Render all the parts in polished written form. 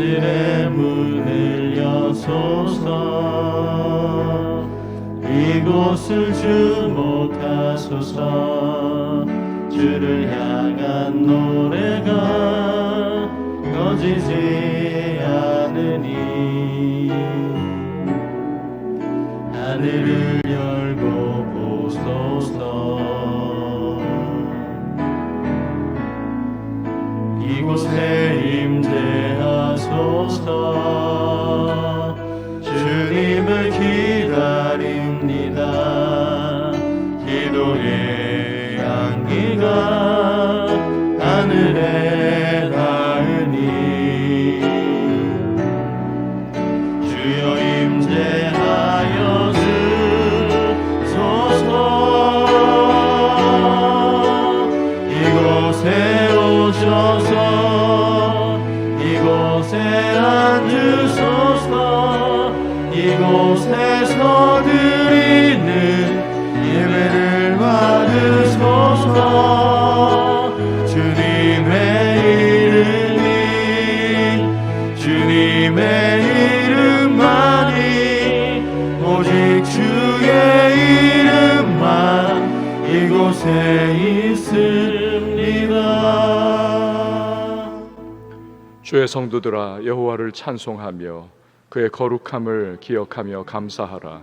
하늘의 문을 여소서. 이곳을 주목하소서. 주를 향한 노래가 꺼지지 않으니 하늘을 열고 보소서. 이곳에 임재하소서. 주님을 기다립니다. 기도의 향기가 하늘에 닿으니 주여 임재하여 주소서. 이곳에 오셔서 이곳에 앉으소서. 이곳에서 드리는 예배를 받으소서. 주님의 이름만이 오직 주의 이름만 이곳에 있습니다. 주의 성도들아, 여호와를 찬송하며 그의 거룩함을 기억하며 감사하라.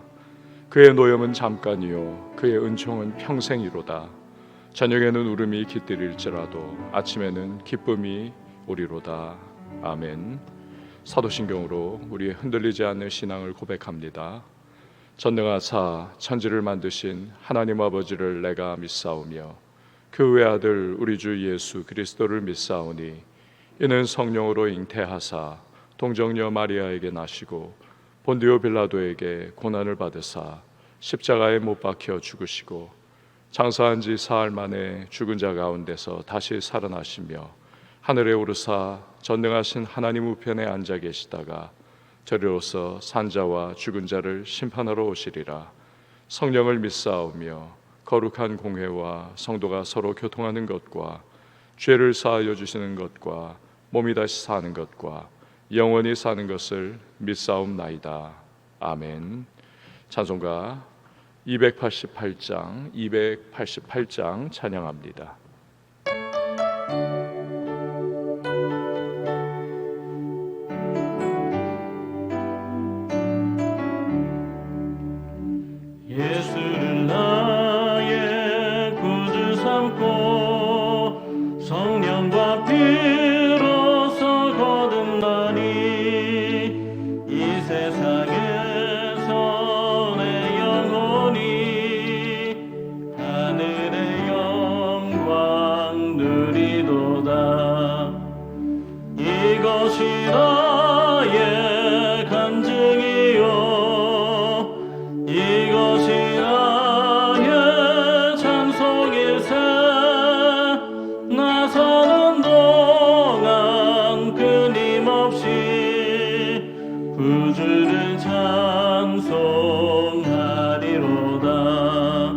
그의 노염은 잠깐이요 그의 은총은 평생이로다. 저녁에는 울음이 깃들일지라도 아침에는 기쁨이 오리로다. 아멘. 사도신경으로 우리의 흔들리지 않는 신앙을 고백합니다. 전능하사 천지를 만드신 하나님 아버지를 내가 믿사오며 그 외아들 우리 주 예수 그리스도를 믿사오니 이는 성령으로 잉태하사 동정녀 마리아에게 나시고 본디오 빌라도에게 고난을 받으사 십자가에 못 박혀 죽으시고 장사한 지 사흘 만에 죽은 자 가운데서 다시 살아나시며 하늘에 오르사 전능하신 하나님 우편에 앉아 계시다가 저리로서 산자와 죽은 자를 심판하러 오시리라. 성령을 믿사오며 거룩한 공회와 성도가 서로 교통하는 것과 죄를 사하여 주시는 것과 몸이 다시 사는 것과 영원히 사는 것을 믿사옵나이다. 아멘. 찬송가 288장 찬양합니다. 예수를 나의 구주 삼고 성령과 피로서 거듭나니 이 세상에서 내 영혼이 하늘의 영광 누리도다. 이것이 나의 간증이요 이것이 나의 찬송일세. 나서는 동안 끊임없이 구주를 찬송하리로다.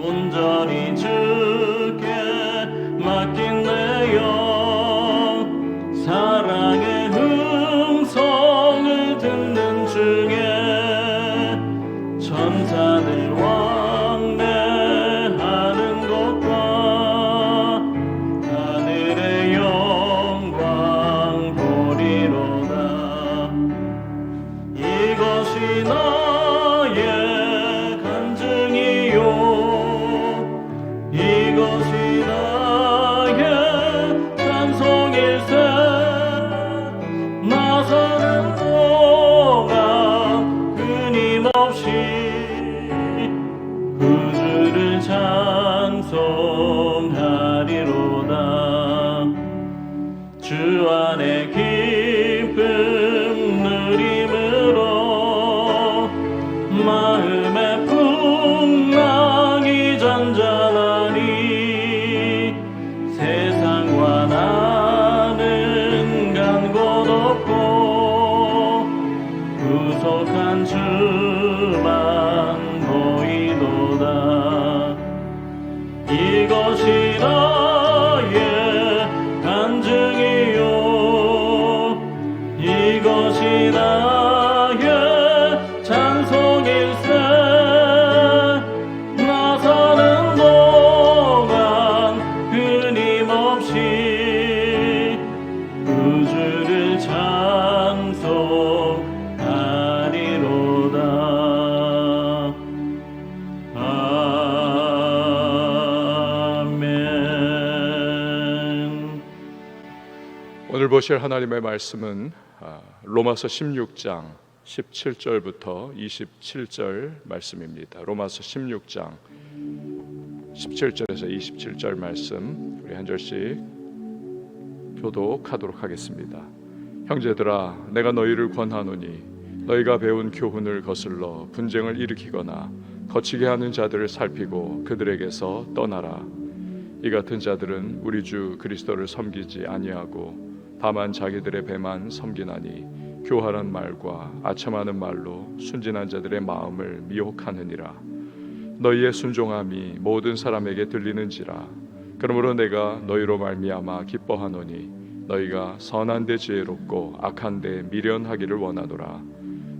온전히 주께 맡긴 내 영 사랑의 음성을 듣는 중에 천사들 왕래하는 것과 하늘의 영광 보리로다. 이것이 나의 간증이요 이것이 나의 찬송일세. 나서는 동안 끊임없이 구주를 찬송하리로다. 주 안에 기쁨 누림으로 마음의 풍랑이 잔잔하니 세상과 나는 간 곳 없고 구속한 주만 보이도다. 이것이 나의 간증이요 오늘 보실 하나님의 말씀은 로마서 16장 17절부터 27절 말씀입니다. 로마서 16장 17절에서 27절 말씀 우리 한 절씩 교독하도록 하겠습니다. 형제들아, 내가 너희를 권하노니 너희가 배운 교훈을 거슬러 분쟁을 일으키거나 거치게 하는 자들을 살피고 그들에게서 떠나라. 이 같은 자들은 우리 주 그리스도를 섬기지 아니하고 다만 자기들의 배만 섬기나니 교활한 말과 아첨하는 말로 순진한 자들의 마음을 미혹하느니라. 너희의 순종함이 모든 사람에게 들리는지라. 그러므로 내가 너희로 말미암아 기뻐하노니 너희가 선한 데 지혜롭고 악한 데 미련하기를 원하노라.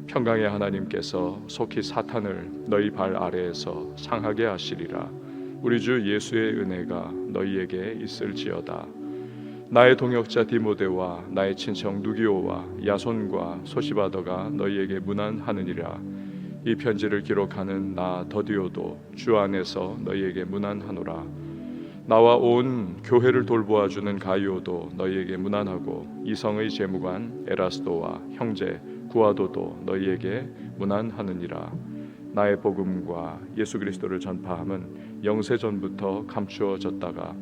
평강의 하나님께서 속히 사탄을 너희 발 아래에서 상하게 하시리라. 우리 주 예수의 은혜가 너희에게 있을지어다. 나의 동역자 디모데와 나의 친척 누기오와 야손과 소시바더가 너희에게 문안하느니라. 이 편지를 기록하는 나 더디오도 주 안에서 너희에게 문안하노라. 나와 온 교회를 돌보아주는 가이오도 너희에게 문안하고 이성의 재무관 에라스도와 형제 구아도도 너희에게 문안하느니라. 나의 복음과 예수 그리스도를 전파함은 영세전부터 감추어졌다가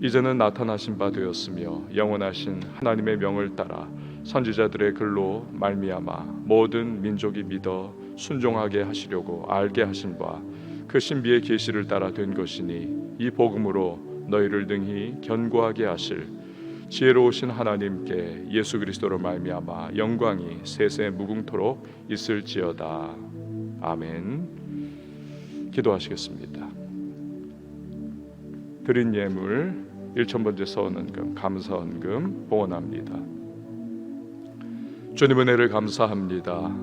이제는 나타나신 바 되었으며 영원하신 하나님의 명을 따라 선지자들의 글로 말미암아 모든 민족이 믿어 순종하게 하시려고 알게 하신 바 그 신비의 계시를 따라 된 것이니 이 복음으로 너희를 능히 견고하게 하실 지혜로우신 하나님께 예수 그리스도로 말미암아 영광이 세세 무궁토록 있을지어다. 아멘. 기도하시겠습니다. 드린 예물 1,000번째 서원헌금 감사헌금 봉헌합니다. 주님 은혜를 감사합니다.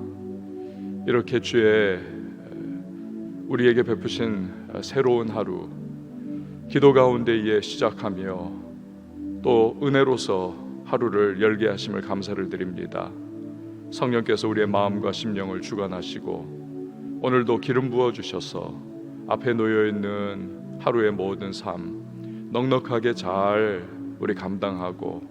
이렇게 주의 우리에게 베푸신 새로운 하루 기도 가운데에 시작하며 또 은혜로서 하루를 열게 하심을 감사를 드립니다. 성령께서 우리의 마음과 심령을 주관하시고 오늘도 기름 부어 주셔서 앞에 놓여 있는 하루의 모든 삶 넉넉하게 잘 우리 감당하고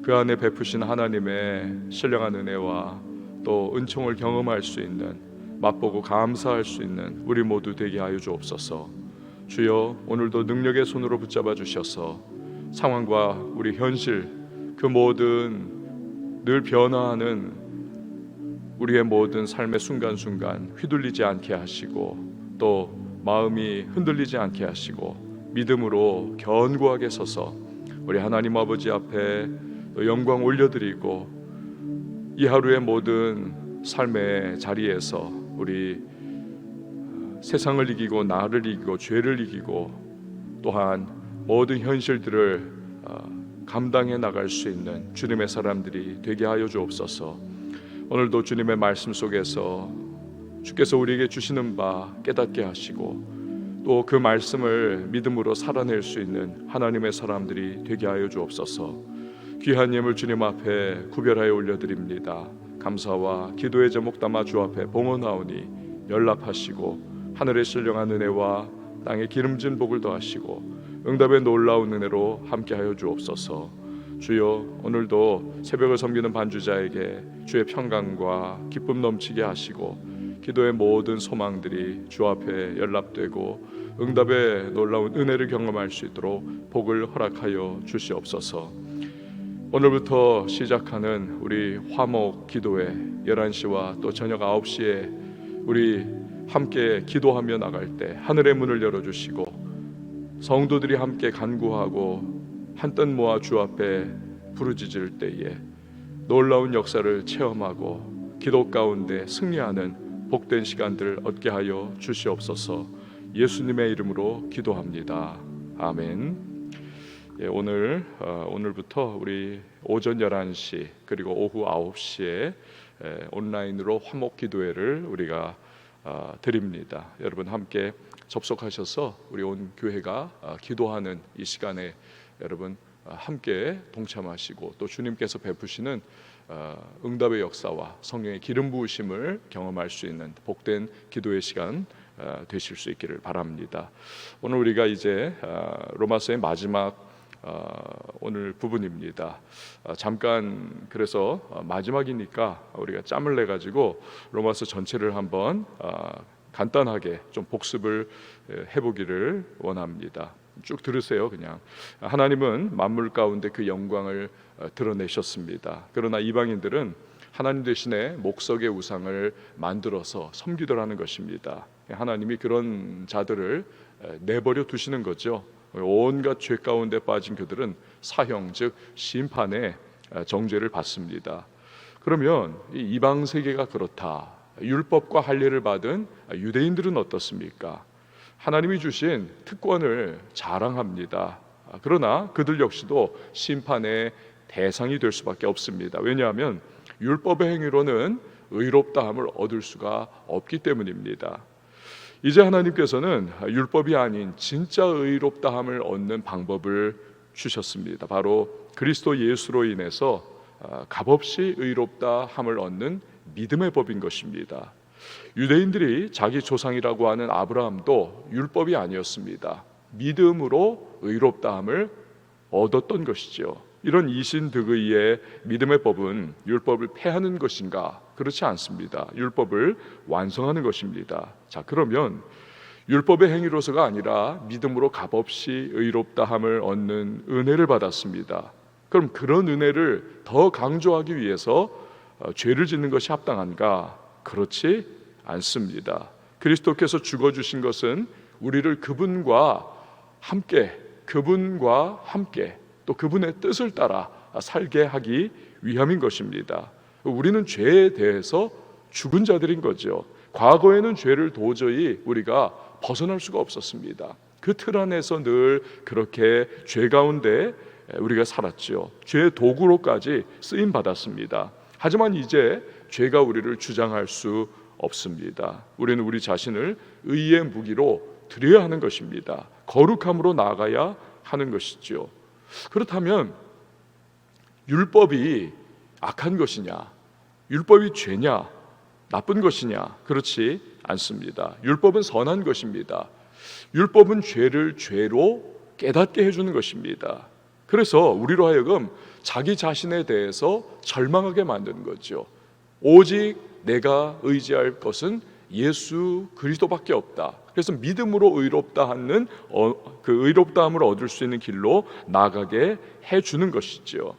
그 안에 베푸신 하나님의 신령한 은혜와 또 은총을 경험할 수 있는 맛보고 감사할 수 있는 우리 모두 되게 하여 주옵소서. 주여 오늘도 능력의 손으로 붙잡아 주셔서 상황과 우리 현실 그 모든 늘 변화하는 우리의 모든 삶의 순간순간 휘둘리지 않게 하시고 또 마음이 흔들리지 않게 하시고 믿음으로 견고하게 서서 우리 하나님 아버지 앞에 영광 올려드리고 이 하루의 모든 삶의 자리에서 우리 세상을 이기고 나를 이기고 죄를 이기고 또한 모든 현실들을 감당해 나갈 수 있는 주님의 사람들이 되게 하여 주옵소서. 오늘도 주님의 말씀 속에서 주께서 우리에게 주시는 바 깨닫게 하시고 또 그 말씀을 믿음으로 살아낼 수 있는 하나님의 사람들이 되게 하여 주옵소서. 귀한 예물 주님 앞에 구별하여 올려드립니다. 감사와 기도의 제목 담아 주 앞에 봉헌하오니 연락하시고 하늘의 신령한 은혜와 땅의 기름진 복을 더하시고 응답의 놀라운 은혜로 함께하여 주옵소서. 주여 오늘도 새벽을 섬기는 반주자에게 주의 평강과 기쁨 넘치게 하시고 기도의 모든 소망들이 주 앞에 연락되고 응답의 놀라운 은혜를 경험할 수 있도록 복을 허락하여 주시옵소서. 오늘부터 시작하는 우리 화목 기도회 11시와 또 저녁 9시에 우리 함께 기도하며 나갈 때 하늘의 문을 열어주시고 성도들이 함께 간구하고 한뜻 모아 주 앞에 부르짖을 때에 놀라운 역사를 체험하고 기도 가운데 승리하는 복된 시간들 얻게 하여 주시옵소서. 예수님의 이름으로 기도합니다. 아멘. 오늘부터 우리 오전 11시 그리고 오후 9시에 온라인으로 화목 기도회를 우리가 드립니다. 여러분 함께 접속하셔서 우리 온 교회가 기도하는 이 시간에 여러분 함께 동참하시고 또 주님께서 베푸시는 응답의 역사와 성령의 기름 부으심을 경험할 수 있는 복된 기도의 시간 되실 수 있기를 바랍니다. 오늘 우리가 이제 로마서의 마지막 오늘 부분입니다. 잠깐 그래서 마지막이니까 우리가 짬을 내 가지고 로마서 전체를 한번 간단하게 좀 복습을 해보기를 원합니다. 쭉 들으세요. 그냥 하나님은 만물 가운데 그 영광을 드러내셨습니다. 그러나 이방인들은 하나님 대신에 목석의 우상을 만들어서 섬기더라는 것입니다. 하나님이 그런 자들을 내버려 두시는 거죠. 온갖 죄 가운데 빠진 그들은 사형 즉 심판의 정죄를 받습니다. 그러면 이 이방 세계가 그렇다. 율법과 할례를 받은 유대인들은 어떻습니까? 하나님이 주신 특권을 자랑합니다. 그러나 그들 역시도 심판의 대상이 될 수밖에 없습니다. 왜냐하면 율법의 행위로는 의롭다함을 얻을 수가 없기 때문입니다. 이제 하나님께서는 율법이 아닌 진짜 의롭다함을 얻는 방법을 주셨습니다. 바로 그리스도 예수로 인해서 값없이 의롭다함을 얻는 믿음의 법인 것입니다. 유대인들이 자기 조상이라고 하는 아브라함도 율법이 아니었습니다. 믿음으로 의롭다함을 얻었던 것이죠. 이런 이신득의의 믿음의 법은 율법을 폐하는 것인가? 그렇지 않습니다. 율법을 완성하는 것입니다. 자, 그러면 율법의 행위로서가 아니라 믿음으로 값없이 의롭다함을 얻는 은혜를 받았습니다. 그럼 그런 은혜를 더 강조하기 위해서 죄를 짓는 것이 합당한가? 그렇지 않습니다. 그리스도께서 죽어주신 것은 우리를 그분과 함께 또 그분의 뜻을 따라 살게 하기 위함인 것입니다. 우리는 죄에 대해서 죽은 자들인 거죠. 과거에는 죄를 도저히 우리가 벗어날 수가 없었습니다. 그 틀 안에서 늘 그렇게 죄 가운데 우리가 살았죠. 죄의 도구로까지 쓰임 받았습니다. 하지만 이제 죄가 우리를 주장할 수 없습니다. 우리는 우리 자신을 의의 무기로 드려야 하는 것입니다. 거룩함으로 나아가야 하는 것이죠. 그렇다면 율법이 악한 것이냐? 율법이 죄냐? 나쁜 것이냐? 그렇지 않습니다. 율법은 선한 것입니다. 율법은 죄를 죄로 깨닫게 해주는 것입니다. 그래서 우리로 하여금 자기 자신에 대해서 절망하게 만드는 거죠. 오직 내가 의지할 것은 예수 그리스도밖에 없다. 그래서 믿음으로 의롭다하는 그 의롭다함을 얻을 수 있는 길로 나가게 해주는 것이죠.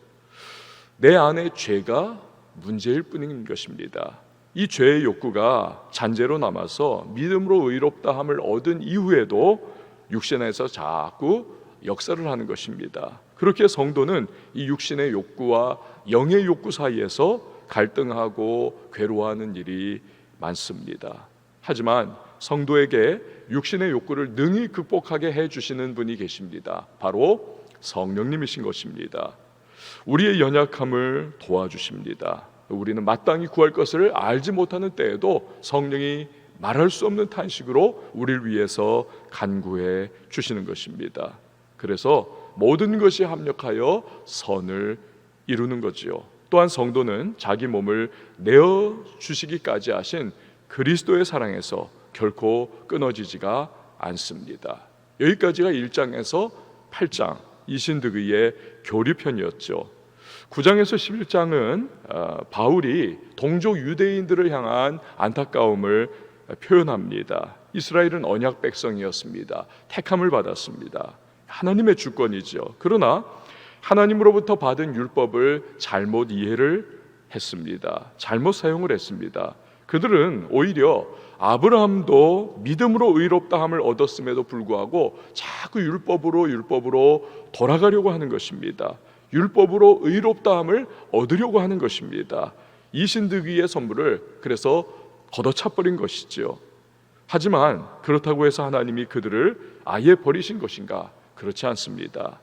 내 안에 죄가 문제일 뿐인 것입니다. 이 죄의 욕구가 잔재로 남아서 믿음으로 의롭다함을 얻은 이후에도 육신에서 자꾸 역사를 하는 것입니다. 그렇게 성도는 이 육신의 욕구와 영의 욕구 사이에서 갈등하고 괴로워하는 일이 많습니다. 하지만 성도에게 육신의 욕구를 능히 극복하게 해주시는 분이 계십니다. 바로 성령님이신 것입니다. 우리의 연약함을 도와주십니다. 우리는 마땅히 구할 것을 알지 못하는 때에도 성령이 말할 수 없는 탄식으로 우리를 위해서 간구해 주시는 것입니다. 그래서 모든 것이 합력하여 선을 이루는 거지요. 또한 성도는 자기 몸을 내어 주시기까지 하신 그리스도의 사랑에서 결코 끊어지지가 않습니다. 여기까지가 1장에서 8장 이신득의의 교리편이었죠. 9장에서 11장은 바울이 동족 유대인들을 향한 안타까움을 표현합니다. 이스라엘은 언약 백성이었습니다. 택함을 받았습니다. 하나님의 주권이죠. 그러나 하나님으로부터 받은 율법을 잘못 이해를 했습니다. 잘못 사용을 했습니다. 그들은 오히려 아브라함도 믿음으로 의롭다함을 얻었음에도 불구하고 자꾸 율법으로 돌아가려고 하는 것입니다. 율법으로 의롭다함을 얻으려고 하는 것입니다. 이신득의의 선물을 그래서 걷어차버린 것이죠. 하지만 그렇다고 해서 하나님이 그들을 아예 버리신 것인가? 그렇지 않습니다.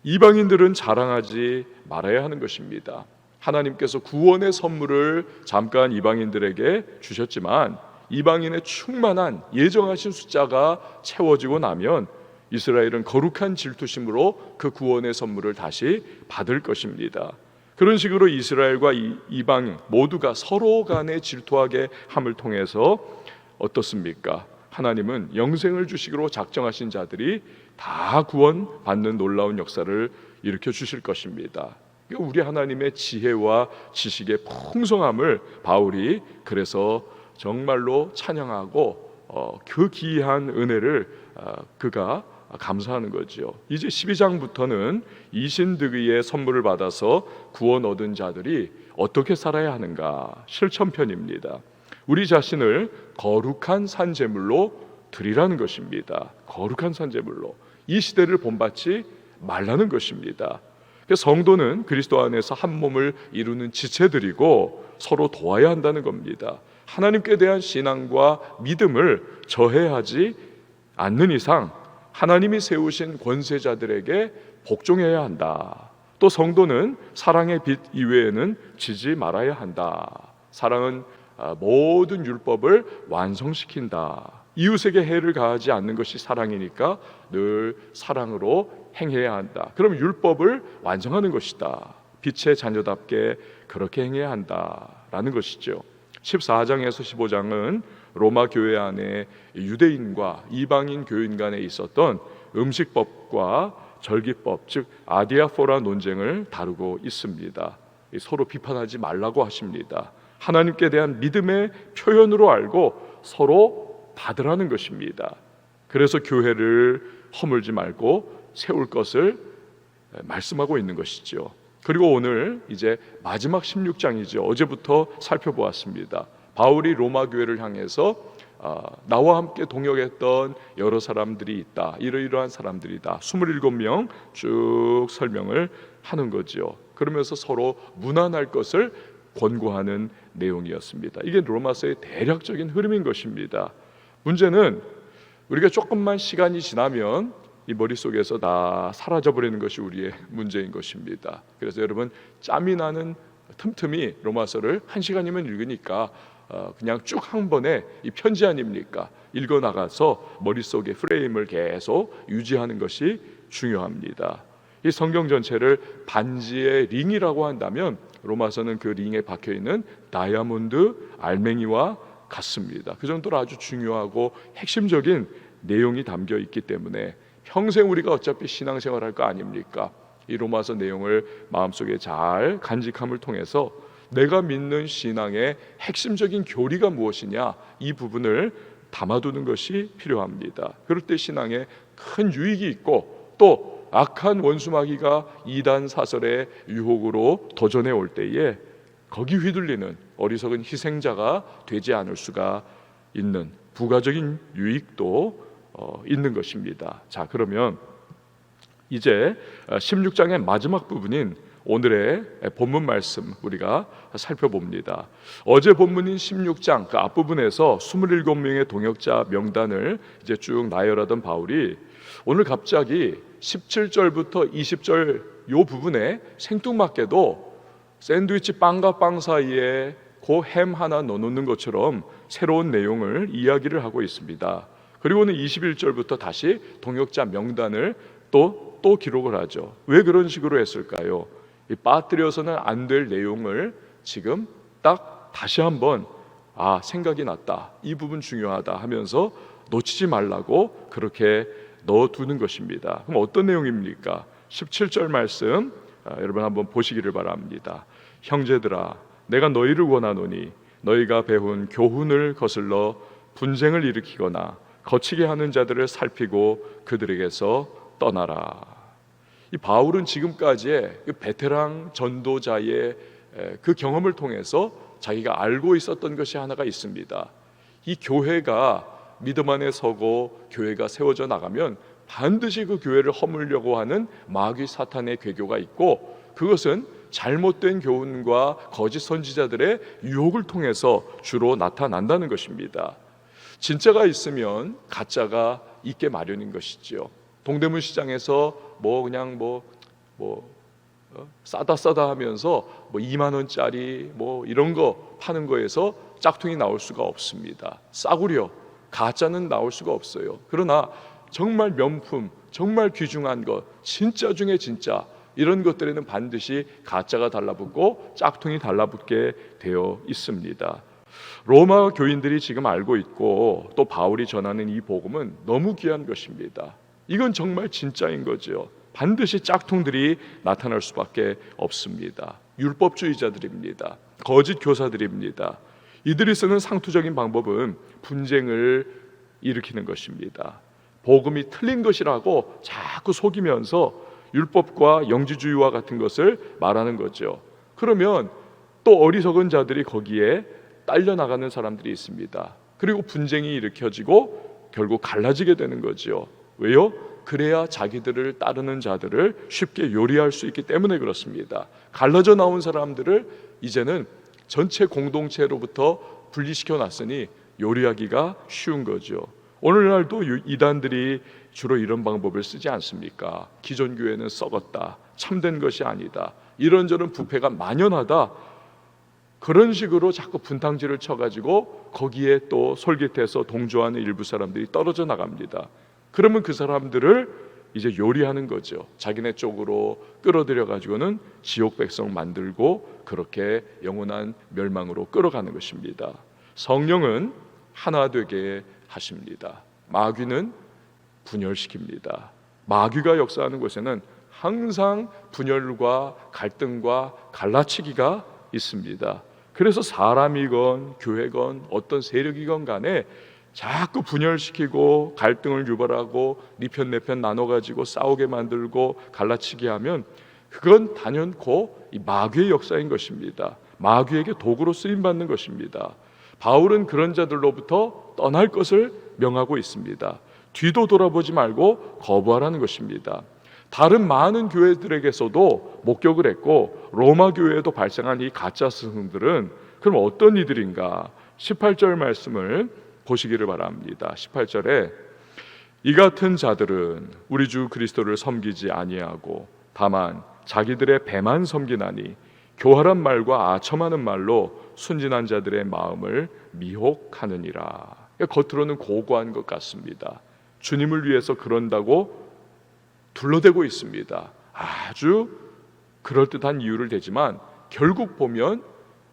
이방인들은 자랑하지 말아야 하는 것입니다. 하나님께서 구원의 선물을 잠깐 이방인들에게 주셨지만 이방인의 충만한 예정하신 숫자가 채워지고 나면 이스라엘은 거룩한 질투심으로 그 구원의 선물을 다시 받을 것입니다. 그런 식으로 이스라엘과 이방 모두가 서로 간에 질투하게 함을 통해서 어떻습니까? 하나님은 영생을 주시기로 작정하신 자들이 다 구원받는 놀라운 역사를 일으켜 주실 것입니다. 우리 하나님의 지혜와 지식의 풍성함을 바울이 그래서 정말로 찬양하고 그 기이한 은혜를 그가 감사하는 거죠. 이제 12장부터는 이신득의의 선물을 받아서 구원 얻은 자들이 어떻게 살아야 하는가 실천편입니다. 우리 자신을 거룩한 산제물로 드리라는 것입니다. 거룩한 산제물로 이 시대를 본받지 말라는 것입니다. 성도는 그리스도 안에서 한 몸을 이루는 지체들이고 서로 도와야 한다는 겁니다. 하나님께 대한 신앙과 믿음을 저해하지 않는 이상 하나님이 세우신 권세자들에게 복종해야 한다. 또 성도는 사랑의 빛 이외에는 지지 말아야 한다. 사랑은 모든 율법을 완성시킨다. 이웃에게 해를 가하지 않는 것이 사랑이니까 늘 사랑으로 행해야 한다. 그럼 율법을 완성하는 것이다. 빛의 자녀답게 그렇게 행해야 한다라는 것이죠. 14장에서 15장은 로마 교회 안에 유대인과 이방인 교인 간에 있었던 음식법과 절기법, 즉 아디아포라 논쟁을 다루고 있습니다. 서로 비판하지 말라고 하십니다. 하나님께 대한 믿음의 표현으로 알고 서로 받으라는 것입니다. 그래서 교회를 허물지 말고 세울 것을 말씀하고 있는 것이죠. 그리고 오늘 이제 마지막 16장이죠. 어제부터 살펴보았습니다. 바울이 로마 교회를 향해서 나와 함께 동역했던 여러 사람들이 있다. 이러이러한 사람들이다. 27명 쭉 설명을 하는 거죠. 그러면서 서로 무난할 것을 권고하는 내용이었습니다. 이게 로마서의 대략적인 흐름인 것입니다. 문제는 우리가 조금만 시간이 지나면 이 머릿속에서 다 사라져버리는 것이 우리의 문제인 것입니다. 그래서 여러분 짬이 나는 틈틈이 로마서를 1시간이면 읽으니까 그냥 쭉 한 번에 이 편지 아닙니까? 읽어나가서 머릿속에 프레임을 계속 유지하는 것이 중요합니다. 이 성경 전체를 반지의 링이라고 한다면 로마서는 그 링에 박혀있는 다이아몬드 알맹이와 같습니다. 그 정도로 아주 중요하고 핵심적인 내용이 담겨 있기 때문에 평생 우리가 어차피 신앙생활할 거 아닙니까? 이 로마서 내용을 마음속에 잘 간직함을 통해서 내가 믿는 신앙의 핵심적인 교리가 무엇이냐 이 부분을 담아두는 것이 필요합니다. 그럴 때 신앙에 큰 유익이 있고 또 악한 원수마귀가 이단 사설의 유혹으로 도전해 올 때에 거기 휘둘리는 어리석은 희생자가 되지 않을 수가 있는 부가적인 유익도 있는 것입니다. 자, 그러면 이제 16장의 마지막 부분인 오늘의 본문 말씀 우리가 살펴봅니다. 어제 본문인 16장 그 앞부분에서 27명의 동역자 명단을 이제 쭉 나열하던 바울이 오늘 갑자기 17절부터 20절 요 부분에 생뚱맞게도 샌드위치 빵과 빵 사이에 그 햄 하나 넣어놓는 것처럼 새로운 내용을 이야기를 하고 있습니다. 그리고는 21절부터 다시 동역자 명단을 또 기록을 하죠. 왜 그런 식으로 했을까요? 빠뜨려서는 안 될 내용을 지금 딱 다시 한번 생각이 났다. 이 부분 중요하다 하면서 놓치지 말라고 그렇게 넣어두는 것입니다. 그럼 어떤 내용입니까? 17절 말씀 여러분 한번 보시기를 바랍니다. 형제들아 내가 너희를 원하노니 너희가 배운 교훈을 거슬러 분쟁을 일으키거나 거치게 하는 자들을 살피고 그들에게서 떠나라. 이 바울은 지금까지의 그 베테랑 전도자의 그 경험을 통해서 자기가 알고 있었던 것이 하나가 있습니다. 이 교회가 믿음 안에 서고 교회가 세워져 나가면 반드시 그 교회를 허물려고 하는 마귀 사탄의 괴교가 있고 그것은 잘못된 교훈과 거짓 선지자들의 유혹을 통해서 주로 나타난다는 것입니다. 진짜가 있으면 가짜가 있게 마련인 것이죠. 동대문 시장에서 싸다 하면서 2만 원짜리 이런 거 파는 거에서 짝퉁이 나올 수가 없습니다. 싸구려 가짜는 나올 수가 없어요. 그러나 정말 명품, 정말 귀중한 것, 진짜 중에 진짜 이런 것들에는 반드시 가짜가 달라붙고 짝퉁이 달라붙게 되어 있습니다. 로마 교인들이 지금 알고 있고 또 바울이 전하는 이 복음은 너무 귀한 것입니다. 이건 정말 진짜인 거죠. 반드시 짝퉁들이 나타날 수밖에 없습니다. 율법주의자들입니다. 거짓 교사들입니다. 이들이 쓰는 상투적인 방법은 분쟁을 일으키는 것입니다. 복음이 틀린 것이라고 자꾸 속이면서 율법과 영지주의와 같은 것을 말하는 거죠. 그러면 또 어리석은 자들이 거기에 딸려 나가는 사람들이 있습니다. 그리고 분쟁이 일으켜지고 결국 갈라지게 되는 거죠. 왜요? 그래야 자기들을 따르는 자들을 쉽게 요리할 수 있기 때문에 그렇습니다. 갈라져 나온 사람들을 이제는 전체 공동체로부터 분리시켜 놨으니 요리하기가 쉬운 거죠. 오늘날도 이단들이 주로 이런 방법을 쓰지 않습니까? 기존 교회는 썩었다, 참된 것이 아니다, 이런저런 부패가 만연하다, 그런 식으로 자꾸 분탕질을 쳐가지고 거기에 또 솔깃해서 동조하는 일부 사람들이 떨어져 나갑니다. 그러면 그 사람들을 이제 요리하는 거죠. 자기네 쪽으로 끌어들여 가지고는 지옥 백성 만들고 그렇게 영원한 멸망으로 끌어가는 것입니다. 성령은 하나 되게 하십니다. 마귀는 분열시킵니다. 마귀가 역사하는 곳에는 항상 분열과 갈등과 갈라치기가 있습니다. 그래서 사람이건 교회건 어떤 세력이건 간에 자꾸 분열시키고 갈등을 유발하고 네 편 내 편 나눠가지고 싸우게 만들고 갈라치게 하면 그건 단연코 이 마귀의 역사인 것입니다. 마귀에게 도구로 쓰임받는 것입니다. 바울은 그런 자들로부터 떠날 것을 명하고 있습니다. 뒤도 돌아보지 말고 거부하라는 것입니다. 다른 많은 교회들에게서도 목격을 했고 로마 교회에도 발생한 이 가짜 스승들은 그럼 어떤 이들인가? 18절 말씀을 보시기를 바랍니다. 18절에 이 같은 자들은 우리 주 그리스도를 섬기지 아니하고 다만 자기들의 배만 섬기나니 교활한 말과 아첨하는 말로 순진한 자들의 마음을 미혹하느니라. 겉으로는 고고한 것 같습니다. 주님을 위해서 그런다고 둘러대고 있습니다. 아주 그럴듯한 이유를 대지만 결국 보면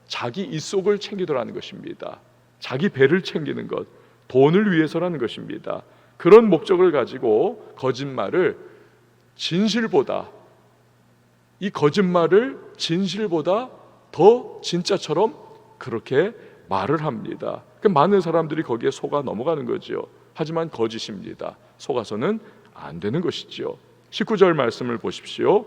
자기 입속을 챙기더라는 것입니다. 자기 배를 챙기는 것, 돈을 위해서라는 것입니다. 그런 목적을 가지고 거짓말을 진실보다, 이 거짓말을 진실보다 더 진짜처럼 그렇게 말을 합니다. 많은 사람들이 거기에 속아 넘어가는 거죠. 하지만 거짓입니다. 속아서는 안 되는 것이죠. 19절 말씀을 보십시오.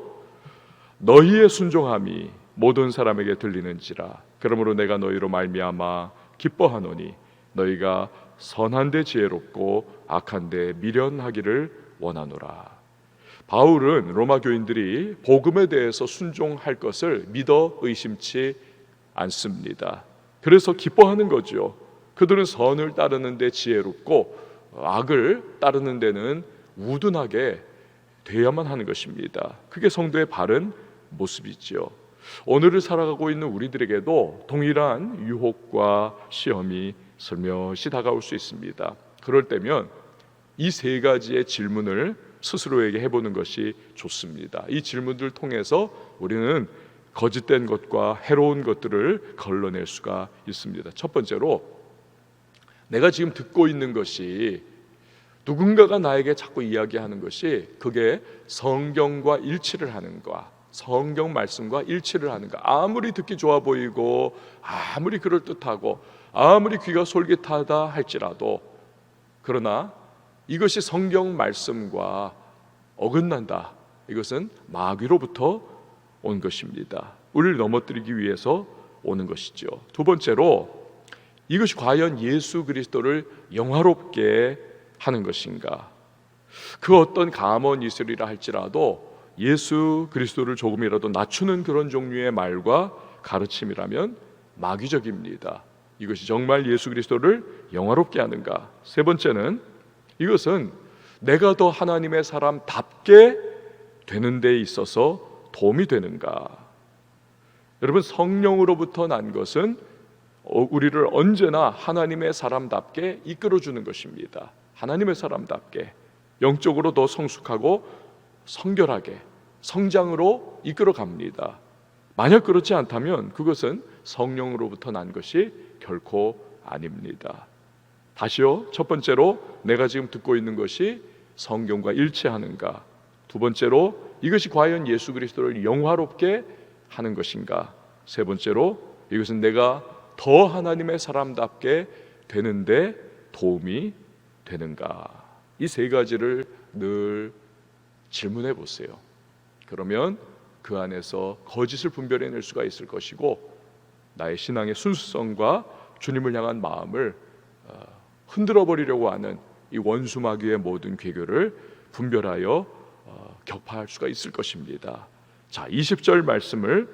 너희의 순종함이 모든 사람에게 들리는지라. 그러므로 내가 너희로 말미암아 기뻐하노니 너희가 선한 데 지혜롭고 악한 데 미련하기를 원하노라. 바울은 로마 교인들이 복음에 대해서 순종할 것을 믿어 의심치 않습니다. 그래서 기뻐하는 거죠. 그들은 선을 따르는 데 지혜롭고 악을 따르는 데는 우둔하게 돼야만 하는 것입니다. 그게 성도의 바른 모습이죠. 오늘을 살아가고 있는 우리들에게도 동일한 유혹과 시험이 슬며시 다가올 수 있습니다. 그럴 때면 이 세 가지의 질문을 스스로에게 해보는 것이 좋습니다. 이 질문들을 통해서 우리는 거짓된 것과 해로운 것들을 걸러낼 수가 있습니다. 첫 번째로, 내가 지금 듣고 있는 것이 누군가가 나에게 자꾸 이야기하는 것이 그게 성경과 일치를 하는가, 성경 말씀과 일치를 하는가. 아무리 듣기 좋아 보이고 아무리 그럴듯하고 아무리 귀가 솔깃하다 할지라도, 그러나 이것이 성경 말씀과 어긋난다, 이것은 마귀로부터 온 것입니다. 우리를 넘어뜨리기 위해서 오는 것이죠. 두 번째로, 이것이 과연 예수 그리스도를 영화롭게 하는 것인가. 그 어떤 감언 이슬이라 할지라도 예수 그리스도를 조금이라도 낮추는 그런 종류의 말과 가르침이라면 마귀적입니다. 이것이 정말 예수 그리스도를 영화롭게 하는가. 세 번째는, 이것은 내가 더 하나님의 사람답게 되는 데 있어서 도움이 되는가. 여러분, 성령으로부터 난 것은 우리를 언제나 하나님의 사람답게 이끌어주는 것입니다. 하나님의 사람답게 영적으로 더 성숙하고 성결하게 성장으로 이끌어 갑니다. 만약 그렇지 않다면 그것은 성령으로부터 난 것이 결코 아닙니다. 다시요, 첫 번째로, 내가 지금 듣고 있는 것이 성경과 일치하는가? 두 번째로 이것이 과연 예수 그리스도를 영화롭게 하는 것인가? 세 번째로 이것은 내가 더 하나님의 사람답게 되는데 도움이 되는가? 이 세 가지를 늘 질문해 보세요. 그러면 그 안에서 거짓을 분별해낼 수가 있을 것이고 나의 신앙의 순수성과 주님을 향한 마음을 흔들어 버리려고 하는 이 원수마귀의 모든 괴교를 분별하여 격파할 수가 있을 것입니다. 자, 20절 말씀을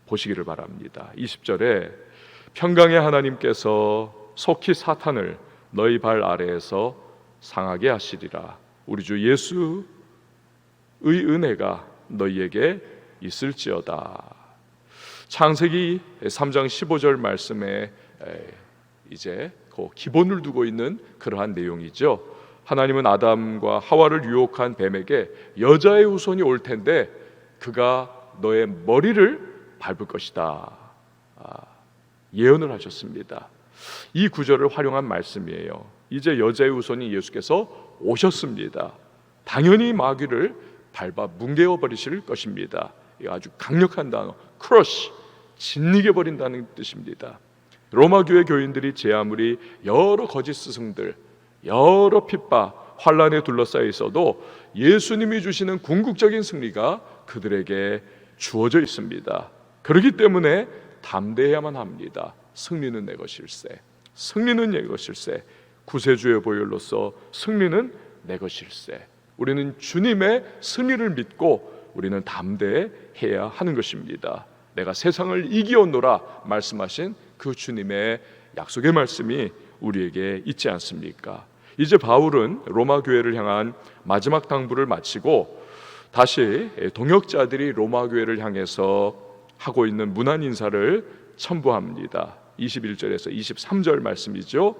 보시기를 바랍니다. 20절에 평강의 하나님께서 속히 사탄을 너희 발 아래에서 상하게 하시리라. 우리 주 예수의 은혜가 너희에게 있을지어다. 창세기 3장 15절 말씀에 이제 그 기본을 두고 있는 그러한 내용이죠. 하나님은 아담과 하와를 유혹한 뱀에게 여자의 후손이 올 텐데 그가 너의 머리를 밟을 것이다. 예언을 하셨습니다. 이 구절을 활용한 말씀이에요. 이제 여자의 후손이 예수께서 오셨습니다. 당연히 마귀를 밟아 뭉개어 버리실 것입니다. 아주 강력한 단어, 크러쉬, 짓이겨 버린다는 뜻입니다. 로마 교회 교인들이 제 아무리 여러 거짓 스승들, 여러 핍박, 환란에 둘러싸여 있어도 예수님이 주시는 궁극적인 승리가 그들에게 주어져 있습니다. 그렇기 때문에 담대해야만 합니다. 승리는 내 것일세. 승리는 내 것일세. 구세주의 보혈로서 승리는 내 것일세. 우리는 주님의 승리를 믿고 우리는 담대해야 하는 것입니다. 내가 세상을 이기었노라 말씀하신 그 주님의 약속의 말씀이 우리에게 있지 않습니까? 이제 바울은 로마 교회를 향한 마지막 당부를 마치고 다시 동역자들이 로마 교회를 향해서 하고 있는 문안 인사를 첨부합니다. 21절에서 23절 말씀이죠.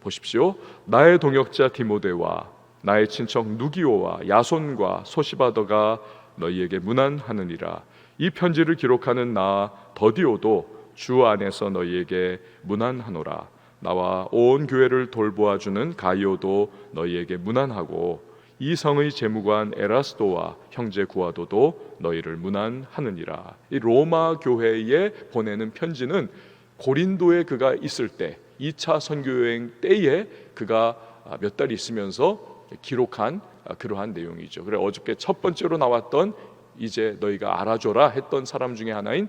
보십시오. 나의 동역자 디모데와 나의 친척 누기오와 야손과 소시바더가 너희에게 문안하느니라. 이 편지를 기록하는 나 더디오도 주 안에서 너희에게 문안하노라. 나와 온 교회를 돌보아주는 가이오도 너희에게 문안하고 이 성의 재무관 에라스도와 형제 구아도도 너희를 문안하느니라. 이 로마 교회에 보내는 편지는 고린도에 그가 있을 때 2차 선교여행 때에 그가 몇 달 있으면서 기록한 그러한 내용이죠. 그래 어저께 첫 번째로 나왔던 이제 너희가 알아줘라 했던 사람 중에 하나인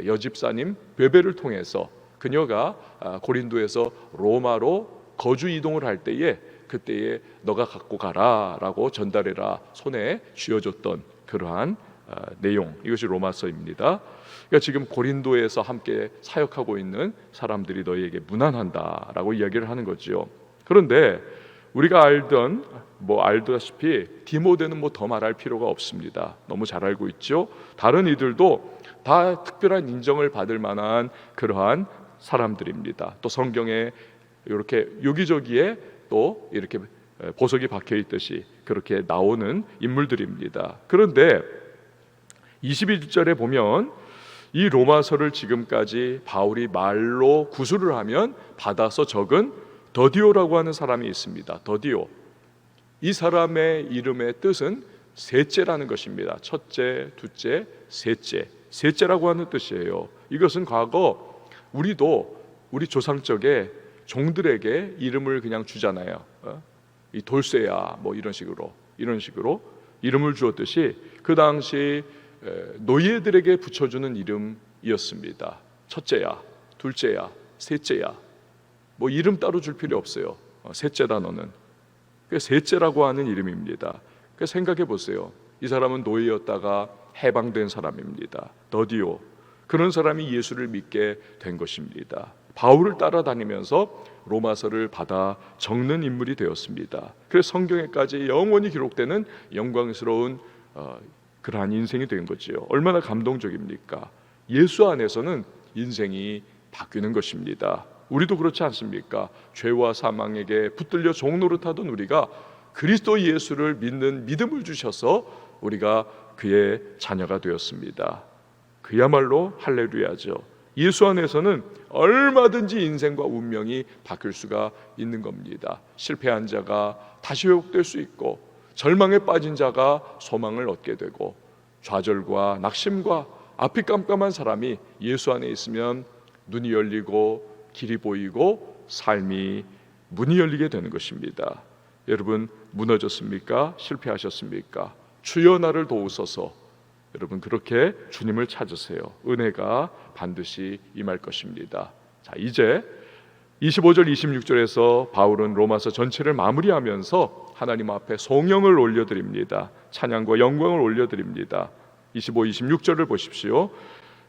여집사님 베베를 통해서 그녀가 고린도에서 로마로 거주 이동을 할 때에 그때에 너가 갖고 가라라고 전달해라 손에 쥐어줬던 그러한 내용, 이것이 로마서입니다. 그러니까 지금 고린도에서 함께 사역하고 있는 사람들이 너희에게 문안한다라고 이야기를 하는 거죠. 그런데 우리가 알다시피 디모데는 더 말할 필요가 없습니다. 너무 잘 알고 있죠. 다른 이들도 다 특별한 인정을 받을 만한 그러한 사람들입니다. 또 성경에 이렇게 여기저기에 또 이렇게 보석이 박혀 있듯이 그렇게 나오는 인물들입니다. 그런데 21절에 보면 이 로마서를 지금까지 바울이 말로 구술을 하면 받아서 적은 더디오라고 하는 사람이 있습니다. 더디오. 이 사람의 이름의 뜻은 셋째라는 것입니다. 첫째, 둘째, 셋째. 셋째라고 하는 뜻이에요. 이것은 과거 우리도 우리 조상적에 종들에게 이름을 그냥 주잖아요. 이 돌쇠야 이런 식으로 이름을 주었듯이 그 당시 노예들에게 붙여주는 이름이었습니다. 첫째야, 둘째야, 셋째야. 이름 따로 줄 필요 없어요. 셋째다 너는. 셋째라고 하는 이름입니다. 생각해 보세요. 이 사람은 노예였다가 해방된 사람입니다. 더디오. 그런 사람이 예수를 믿게 된 것입니다. 바울을 따라다니면서 로마서를 받아 적는 인물이 되었습니다. 그래서 성경에까지 영원히 기록되는 영광스러운 그러한 인생이 된 거지요. 얼마나 감동적입니까? 예수 안에서는 인생이 바뀌는 것입니다. 우리도 그렇지 않습니까? 죄와 사망에게 붙들려 종노릇하던 우리가 그리스도 예수를 믿는 믿음을 주셔서 우리가 그의 자녀가 되었습니다. 그야말로 할렐루야죠. 예수 안에서는 얼마든지 인생과 운명이 바뀔 수가 있는 겁니다. 실패한 자가 다시 회복될 수 있고 절망에 빠진 자가 소망을 얻게 되고, 좌절과 낙심과 앞이 깜깜한 사람이 예수 안에 있으면 눈이 열리고 길이 보이고 삶이 문이 열리게 되는 것입니다. 여러분, 무너졌습니까? 실패하셨습니까? 주여 나를 도우소서. 여러분, 그렇게 주님을 찾으세요. 은혜가 반드시 임할 것입니다. 자, 이제 25절 26절에서 바울은 로마서 전체를 마무리하면서 하나님 앞에 송영을 올려드립니다. 찬양과 영광을 올려드립니다. 25, 26절을 보십시오.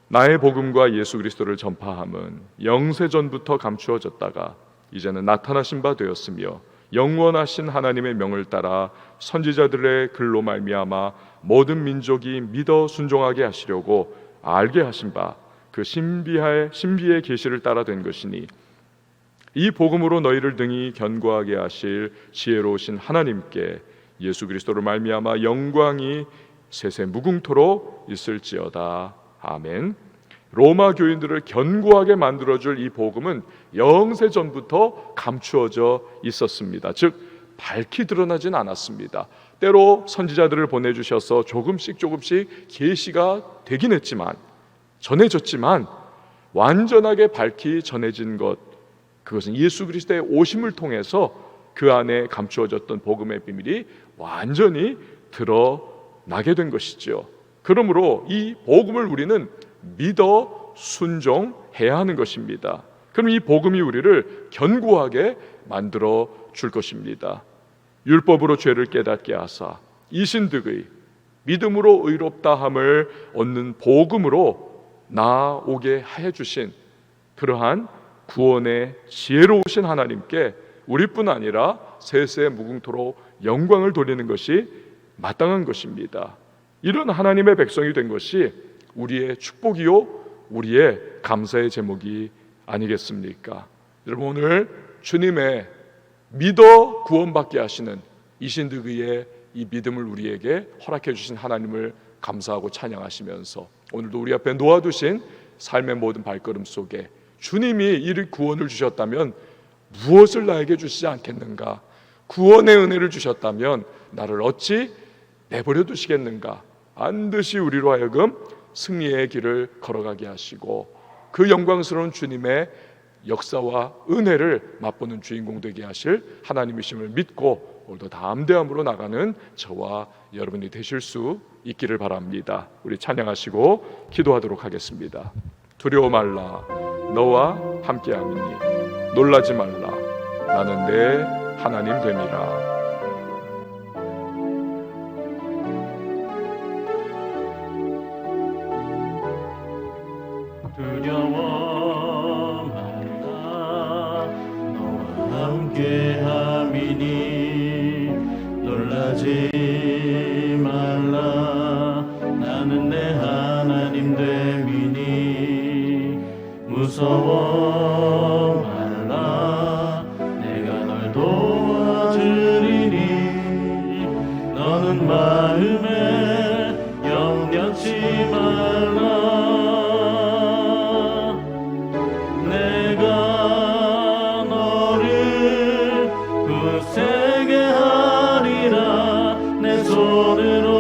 나의 복음과 예수 그리스도를 전파함은 영세전부터 감추어졌다가 이제는 나타나신 바 되었으며, 영원하신 하나님의 명을 따라 선지자들의 글로 말미암아 모든 민족이 믿어 순종하게 하시려고 알게 하신 바 그 신비의 계시를 따라 된 것이니, 이 복음으로 너희를 등이 견고하게 하실 지혜로우신 하나님께 예수 그리스도로 말미암아 영광이 세세 무궁토록 있을지어다. 아멘. 로마 교인들을 견고하게 만들어줄 이 복음은 영세전부터 감추어져 있었습니다. 즉 밝히 드러나진 않았습니다. 때로 선지자들을 보내주셔서 조금씩 계시가 되긴 했지만, 전해졌지만 완전하게 밝히 전해진 것, 그것은 예수 그리스도의 오심을 통해서 그 안에 감추어졌던 복음의 비밀이 완전히 드러나게 된 것이죠. 그러므로 이 복음을 우리는 믿어 순종해야 하는 것입니다. 그럼 이 복음이 우리를 견고하게 만들어 줄 것입니다. 율법으로 죄를 깨닫게 하사 이신득의 믿음으로 의롭다함을 얻는 복음으로 나오게 해 주신 그러한 구원의 지혜로우신 하나님께 우리뿐 아니라 세세 무궁토록 영광을 돌리는 것이 마땅한 것입니다. 이런 하나님의 백성이 된 것이 우리의 축복이요 우리의 감사의 제목이 아니겠습니까? 여러분, 오늘 주님의 믿어 구원받게 하시는 이신득의 이 믿음을 우리에게 허락해 주신 하나님을 감사하고 찬양하시면서, 오늘도 우리 앞에 놓아두신 삶의 모든 발걸음 속에 주님이 이 구원을 주셨다면 무엇을 나에게 주시지 않겠는가? 구원의 은혜를 주셨다면 나를 어찌 내버려 두시겠는가? 반드시 우리로 하여금 승리의 길을 걸어가게 하시고 그 영광스러운 주님의 역사와 은혜를 맛보는 주인공 되게 하실 하나님이심을 믿고 오늘도 담대함으로 나가는 저와 여러분이 되실 수 있기를 바랍니다. 우리 찬양하시고 기도하도록 하겠습니다. 두려워 말라, 너와 함께함이니 놀라지 말라, 나는 내 하나님 됨이라. 두려워 말라, 너와 함께함이니 놀라지 말라, 나는 내 하나님 됨이니 무서워 말라, 내가 널 도와주리니 너는 마음에 염려치 말라, 내가 너를 굳세게 하리라, 내 손으로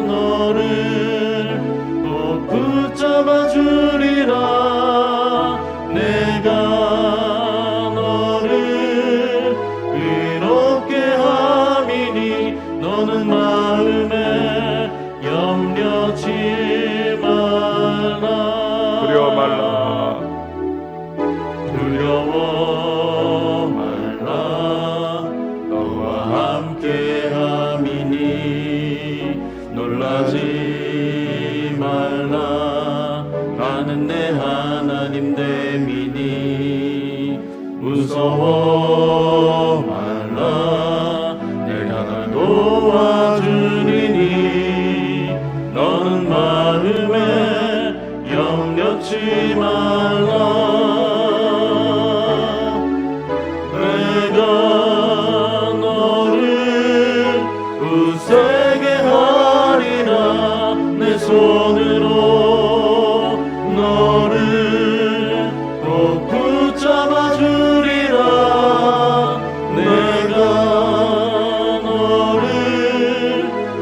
너를 꼭 붙잡아 주리라, 내가 너를 의롭게 함이니 너는 마음에 염려치 말라. 두려워 말라, 두려워 말라, 너와 함께함이니 놀라지 말라, 나는 내 하나님 됨이니 무서워 말라, 내가 널 도와주리니 너는 마음에 염려치 말라, 내가 너를 굳세게 하리라, 내 손으로 너를 꼭 붙잡아 주리라, 내가